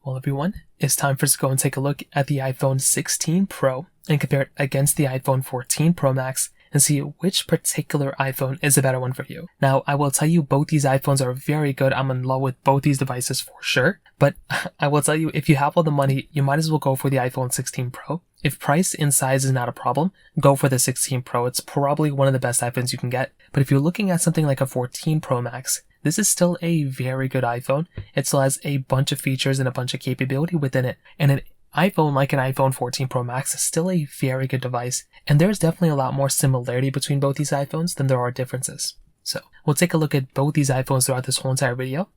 Well, everyone, it's time for us to go and take a look at the iPhone 16 Pro and compare it against the iPhone 14 Pro Max and see which particular iPhone is a better one for you. Now, I will tell you both these iPhones are very good. I'm in love with both these devices for sure. But I will tell you, if you have all the money, you might as well go for the iPhone 16 Pro. If price and size is not a problem, go for the 16 Pro. It's probably one of the best iPhones you can get. But if you're looking at something like a 14 Pro Max, this is still a very good iPhone. It still has a bunch of features and a bunch of capability within it. And an iPhone like an iPhone 14 Pro Max is still a very good device. And there's definitely a lot more similarity between both these iPhones than there are differences. So we'll take a look at both these iPhones throughout this whole entire video.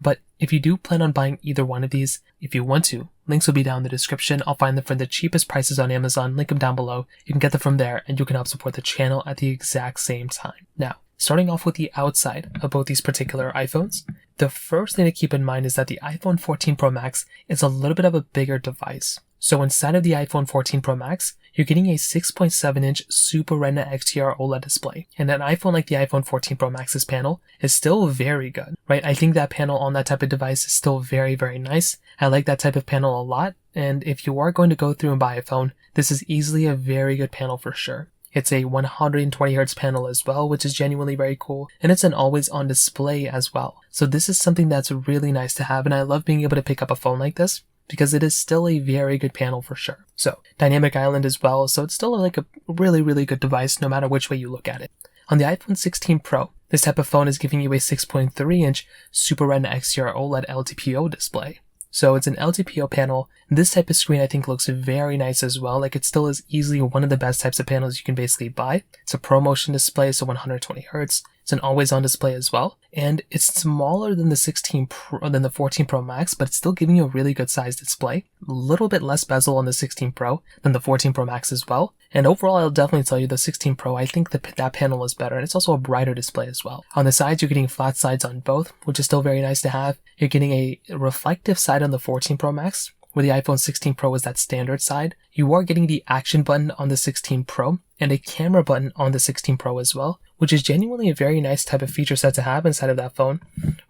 But if you do plan on buying either one of these, if you want to, links will be down in the description. I'll find them for the cheapest prices on Amazon, link them down below. You can get them from there and you can help support the channel at the exact same time. Now, starting off with the outside of both these particular iPhones, the first thing to keep in mind is that the iPhone 14 Pro Max is a little bit of a bigger device. So inside of the iPhone 14 Pro Max, you're getting a 6.7-inch Super Retina XDR OLED display. And an iPhone like the iPhone 14 Pro Max's panel is still very good, right? I think that panel on that type of device is still very, very nice. I like that type of panel a lot. And if you are going to go through and buy a phone, this is easily a very good panel for sure. It's a 120Hz panel as well, which is genuinely very cool. And it's an always-on display as well. So this is something that's really nice to have. And I love being able to pick up a phone like this, because it is still a very good panel for sure. So dynamic island as well, so it's still like a really, really good device no matter which way you look at it. On the iPhone 16 Pro, this type of phone is giving you a 6.3-inch Super Retina XDR OLED LTPO display. So it's an LTPO panel. This type of screen I think looks very nice as well. Like it still is easily one of the best types of panels you can basically buy. It's a ProMotion display, so 120Hz. It's an always-on display as well, and it's smaller than the 14 Pro Max, but it's still giving you a really good sized display. A little bit less bezel on the 16 Pro than the 14 Pro Max as well. And overall, I'll definitely tell you the 16 Pro, I think that panel is better, and it's also a brighter display as well. On the sides, you're getting flat sides on both, which is still very nice to have. You're getting a reflective side on the 14 Pro Max, where the iPhone 16 Pro is that standard side. You are getting the action button on the 16 Pro and a camera button on the 16 Pro as well, which is genuinely a very nice type of feature set to have inside of that phone.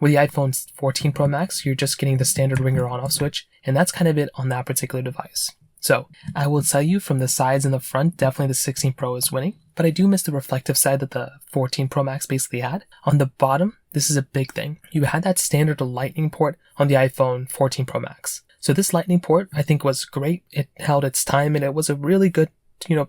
With the iPhone 14 Pro Max, you're just getting the standard ringer on-off switch, and that's kind of it on that particular device. So I will tell you from the sides and the front, definitely the 16 Pro is winning, but I do miss the reflective side that the 14 Pro Max basically had. On the bottom, this is a big thing. You had that standard lightning port on the iPhone 14 Pro Max. So this lightning port, I think, was great. It held its time, and it was a really good,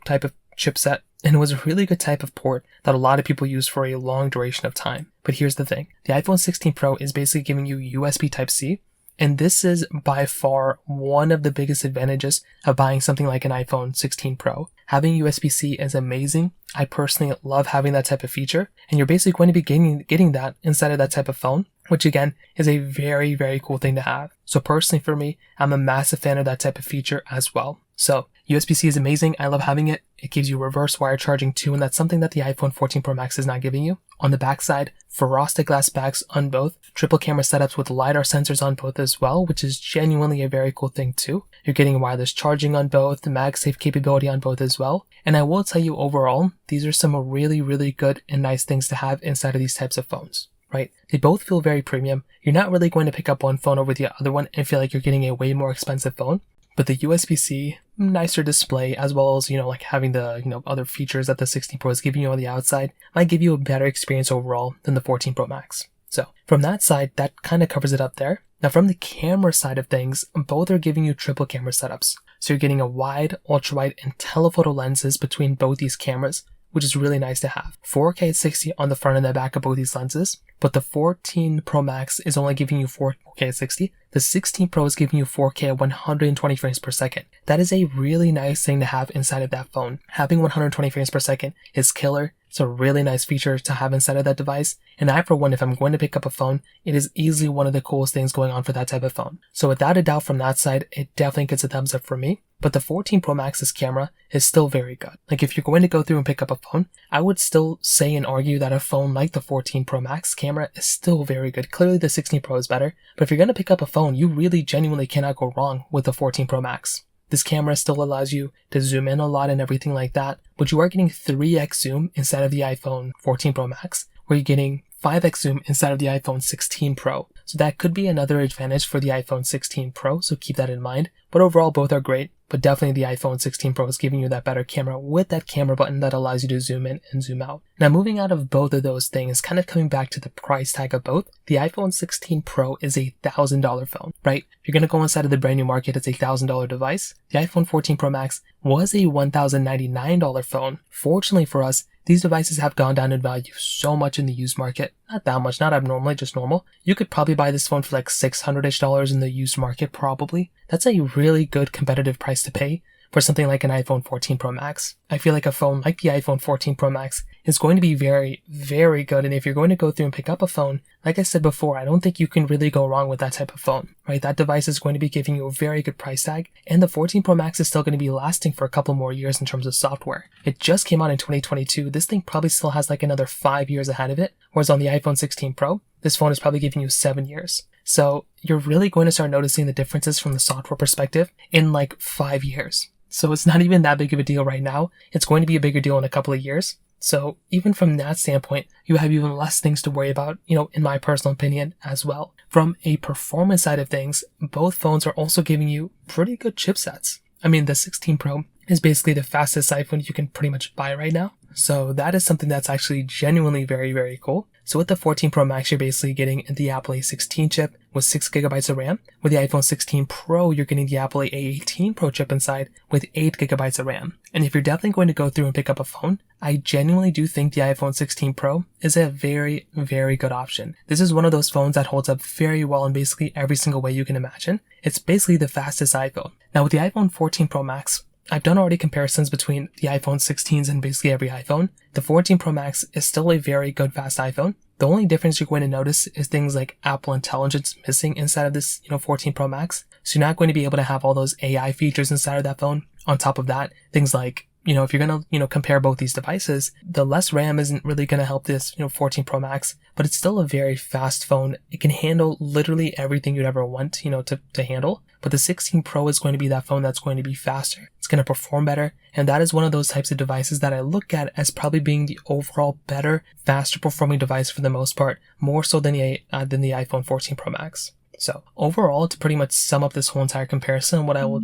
type of chipset. And it was a really good type of port that a lot of people use for a long duration of time. But here's the thing. The iPhone 16 Pro is basically giving you USB Type-C. And this is by far one of the biggest advantages of buying something like an iPhone 16 Pro. Having USB-C is amazing. I personally love having that type of feature. And you're basically going to be getting that inside of that type of phone, which again is a very, very cool thing to have. So personally for me, I'm a massive fan of that type of feature as well. So USB-C is amazing. I love having it. It gives you reverse wire charging too, and that's something that the iPhone 14 Pro Max is not giving you. On the backside, frosted glass backs on both, triple camera setups with LiDAR sensors on both as well, which is genuinely a very cool thing too. You're getting wireless charging on both, the MagSafe capability on both as well. And I will tell you overall, these are some really, really good and nice things to have inside of these types of phones. Right? They both feel very premium. You're not really going to pick up one phone over the other one and feel like you're getting a way more expensive phone. But the USB-C, nicer display, as well as, like having the, other features that the 16 Pro is giving you on the outside, might give you a better experience overall than the 14 Pro Max. So from that side, that kind of covers it up there. Now from the camera side of things, both are giving you triple camera setups. So you're getting a wide, ultra-wide, and telephoto lenses between both these cameras, which is really nice to have. 4K at 60 on the front and the back of both these lenses, but the 14 Pro Max is only giving you 4K at 60. The 16 Pro is giving you 4K at 120 frames per second. That is a really nice thing to have inside of that phone. Having 120 frames per second is killer. It's a really nice feature to have inside of that device. And I, for one, if I'm going to pick up a phone, it is easily one of the coolest things going on for that type of phone. So without a doubt from that side, it definitely gets a thumbs up for me. But the 14 Pro Max's camera is still very good. Like if you're going to go through and pick up a phone, I would still say and argue that a phone like the 14 Pro Max camera is still very good. Clearly the 16 Pro is better, but if you're going to pick up a phone, you really genuinely cannot go wrong with the 14 Pro Max. This camera still allows you to zoom in a lot and everything like that, but you are getting 3x zoom inside of the iPhone 14 Pro Max, where you're getting 5x zoom inside of the iPhone 16 Pro. So that could be another advantage for the iPhone 16 Pro, so keep that in mind. But overall, both are great. But definitely the iPhone 16 Pro is giving you that better camera with that camera button that allows you to zoom in and zoom out. Now moving out of both of those things, kind of coming back to the price tag of both, the iPhone 16 Pro is a $1,000 phone, right? If you're going to go inside of the brand new market, it's a $1,000 device. The iPhone 14 Pro Max was a $1,099 phone. Fortunately for us, these devices have gone down in value so much in the used market. Not that much, not abnormally, just normal. You could probably buy this phone for like $600-ish in the used market, probably. That's a really good competitive price to pay for something like an iPhone 14 Pro Max. I feel like a phone like the iPhone 14 Pro Max is going to be very, very good. And if you're going to go through and pick up a phone, like I said before, I don't think you can really go wrong with that type of phone, right? That device is going to be giving you a very good price tag. And the 14 Pro Max is still going to be lasting for a couple more years in terms of software. It just came out in 2022. This thing probably still has like another 5 years ahead of it. Whereas on the iPhone 16 Pro, this phone is probably giving you 7 years. So you're really going to start noticing the differences from the software perspective in like 5 years. So it's not even that big of a deal right now. It's going to be a bigger deal in a couple of years. So even from that standpoint, you have even less things to worry about, in my personal opinion as well. From a performance side of things, both phones are also giving you pretty good chipsets. I mean, the 16 Pro is basically the fastest iPhone you can pretty much buy right now. So that is something that's actually genuinely very, very cool. So with the 14 Pro Max, you're basically getting the Apple A16 chip with 6GB of RAM. With the iPhone 16 Pro, you're getting the Apple A18 Pro chip inside with 8GB of RAM. And if you're definitely going to go through and pick up a phone, I genuinely do think the iPhone 16 Pro is a very, very good option. This is one of those phones that holds up very well in basically every single way you can imagine. It's basically the fastest iPhone. Now with the iPhone 14 Pro Max, I've done already comparisons between the iPhone 16s and basically every iPhone. The 14 Pro Max is still a very good fast iPhone. The only difference you're going to notice is things like Apple Intelligence missing inside of this, 14 Pro Max. So you're not going to be able to have all those AI features inside of that phone. On top of that, things like, if you're going to, compare both these devices, the less RAM isn't really going to help this, 14 Pro Max, but it's still a very fast phone. It can handle literally everything you'd ever want, to handle. But the 16 Pro is going to be that phone that's going to be faster. It's going to perform better. And that is one of those types of devices that I look at as probably being the overall better, faster performing device for the most part, more so than the iPhone 14 Pro Max. So overall, to pretty much sum up this whole entire comparison, what I will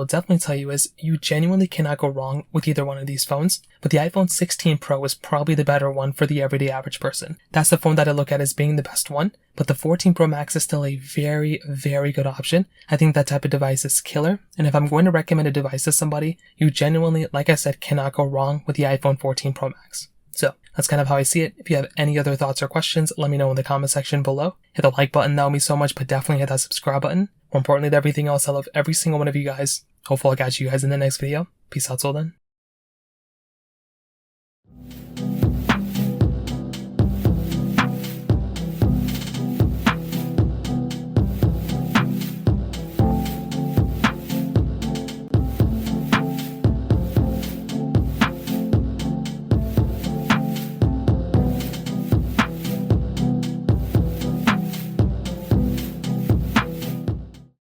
definitely tell you is you genuinely cannot go wrong with either one of these phones, but the iPhone 16 Pro is probably the better one for the everyday average person. That's the phone that I look at as being the best one, but the 14 Pro Max is still a very, very good option. I think that type of device is killer, and if I'm going to recommend a device to somebody, you genuinely, like I said, cannot go wrong with the iPhone 14 Pro Max. So that's kind of how I see it. If you have any other thoughts or questions, let me know in the comment section below. Hit the like button, that would mean so much, but definitely hit that subscribe button. More importantly than everything else, I love every single one of you guys. Hopefully I'll catch you guys in the next video. Peace out till then.